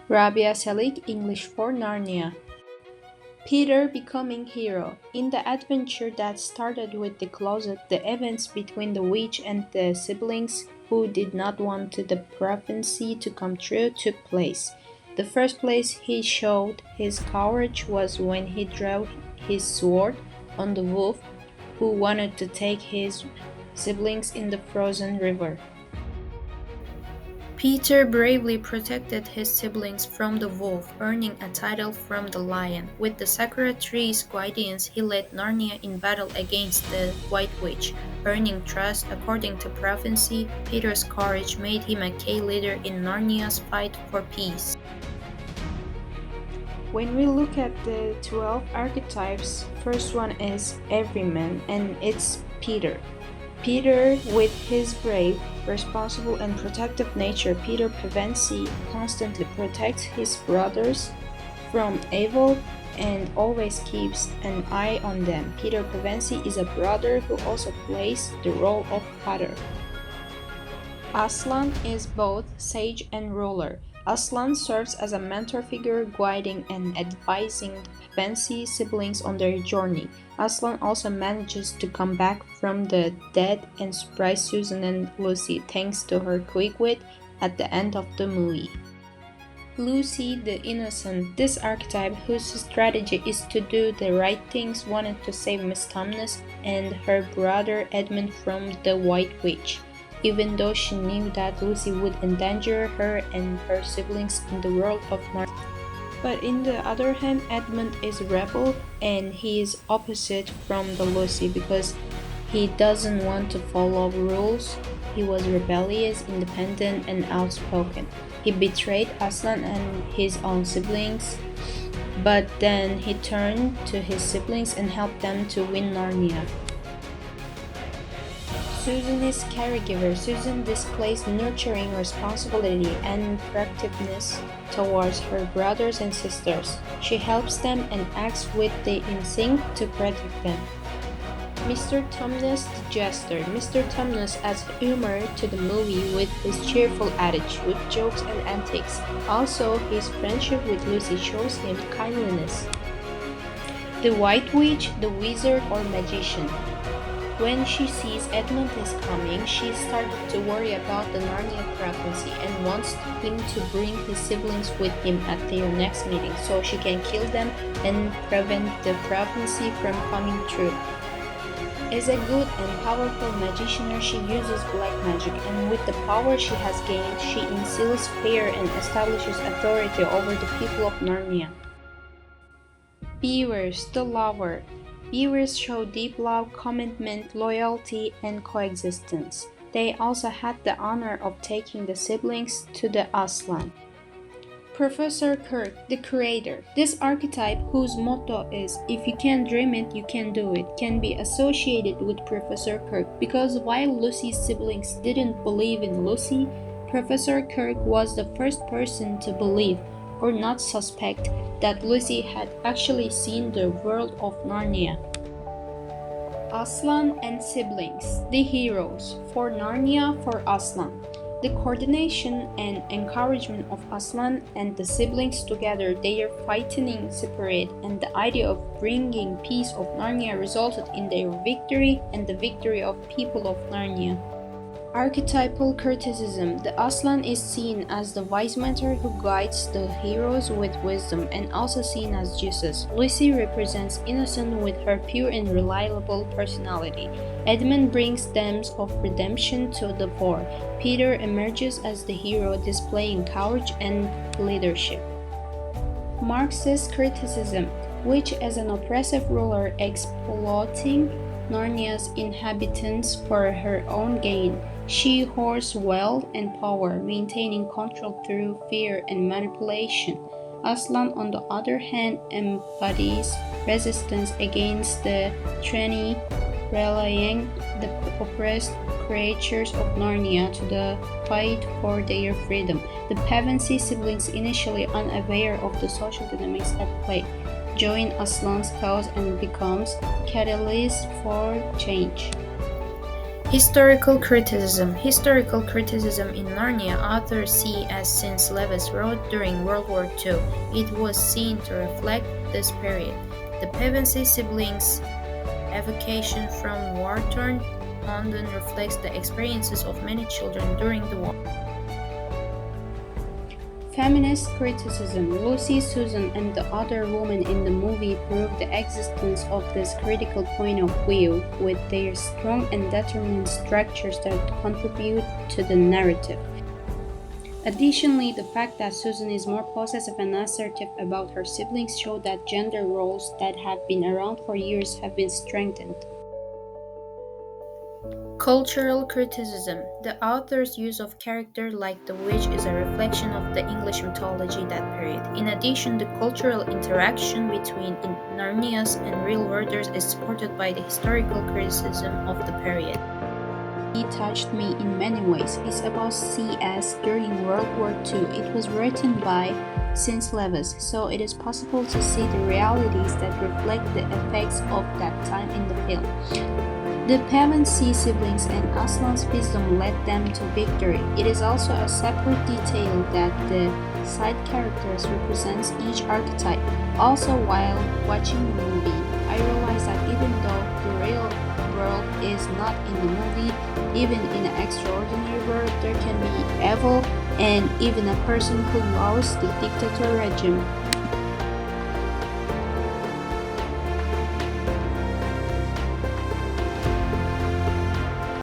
Rabia Selig, English for Narnia. Peter becoming hero. In the adventure that started with the closet, the events between the witch and the siblings who did not want the prophecy to come true took place. The first place he showed his courage was when he drew his sword on the wolf who wanted to take his siblings in the frozen river. Peter bravely protected his siblings from the wolf, earning a title from the lion. With the Sakura Tree's guidance, he led Narnia in battle against the White Witch, earning trust. According to prophecy, Peter's courage made him a key leader in Narnia's fight for peace. When we look at the 12 archetypes, first one is everyman, and it's Peter. Peter, with his brave, responsible, and protective nature, Peter Pevensie constantly protects his brothers from evil and always keeps an eye on them. Peter Pevensie is a brother who also plays the role of father. Aslan is both sage and ruler. Aslan serves as a mentor figure, guiding and advising Pevensie siblings on their journey. Aslan also manages to come back from the dead and surprise Susan and Lucy thanks to her quick wit at the end of the movie. Lucy the Innocent, this archetype whose strategy is to do the right things, wanted to save Miss Tumnus and her brother Edmund from the White Witch, even though she knew that Lucy would endanger her and her siblings in the world of Narnia. But in the other hand, Edmund is a rebel and he is opposite from the Lucy because he doesn't want to follow rules. He was rebellious, independent, and outspoken. He betrayed Aslan and his own siblings, but then he turned to his siblings and helped them to win Narnia. Susan is caregiver. Susan displays nurturing responsibility and proactiveness towards her brothers and sisters. She helps them and acts with the instinct to protect them. Mr. Tumnus the Jester. Mr. Tumnus adds humor to the movie with his cheerful attitude, jokes, and antics. Also, his friendship with Lucy shows him kindliness. The White Witch, the wizard or magician. When she sees Edmund is coming, she started to worry about the Narnia prophecy and wants him to bring his siblings with him at their next meeting so she can kill them and prevent the prophecy from coming true. As a good and powerful magician, she uses black magic, and with the power she has gained, she instills fear and establishes authority over the people of Narnia. Beavers, the lover. Beavers show deep love, commitment, loyalty, and coexistence. They also had the honor of taking the siblings to the Aslan. Professor Kirk, the creator. This archetype, whose motto is "If you can dream it, you can do it," can be associated with Professor Kirk because while Lucy's siblings didn't believe in Lucy, Professor Kirk was the first person to believe, or not suspect, that Lucy had actually seen the world of Narnia. Aslan and siblings, the heroes. For Narnia, for Aslan. The coordination and encouragement of Aslan and the siblings together, their fighting separate, and the idea of bringing peace of Narnia resulted in their victory and the victory of people of Narnia. Archetypal criticism. The Aslan is seen as the wise mentor who guides the heroes with wisdom and also seen as Jesus. Lucy represents innocence with her pure and reliable personality. Edmund brings themes of redemption to the fore. Peter emerges as the hero displaying courage and leadership. Marxist criticism, which as an oppressive ruler exploiting Narnia's inhabitants for her own gain. She hoards wealth and power, maintaining control through fear and manipulation. Aslan, on the other hand, embodies resistance against the tyranny, rallying the oppressed creatures of Narnia to the fight for their freedom. The Pevensie siblings, initially unaware of the social dynamics at play, join Aslan's cause and becomes catalyst for change. Historical criticism. Historical criticism in Narnia authors see as since Lewis wrote during World War II. It was seen to reflect this period. The Pevensey siblings' evacuation from war-torn London reflects the experiences of many children during the war. Feminist criticism. Lucy, Susan, and the other women in the movie prove the existence of this critical point of view with their strong and determined structures that contribute to the narrative. Additionally, the fact that Susan is more possessive and assertive about her siblings show that gender roles that have been around for years have been strengthened. Cultural criticism. The author's use of character like the witch is a reflection of the English mythology that period. In addition, the cultural interaction between Narnians and real worlders is supported by the historical criticism of the period. It touched me in many ways. It's about CS during World War II. It was written by since Lewis, so it is possible to see the realities that reflect the effects of that time in the film. The Pevensey siblings and Aslan's wisdom led them to victory. It is also a separate detail that the side characters represents each archetype. Also, while watching the movie, I realized that even though the real world is not in the movie, even in an extraordinary world, there can be evil and even a person who loves the dictator regime.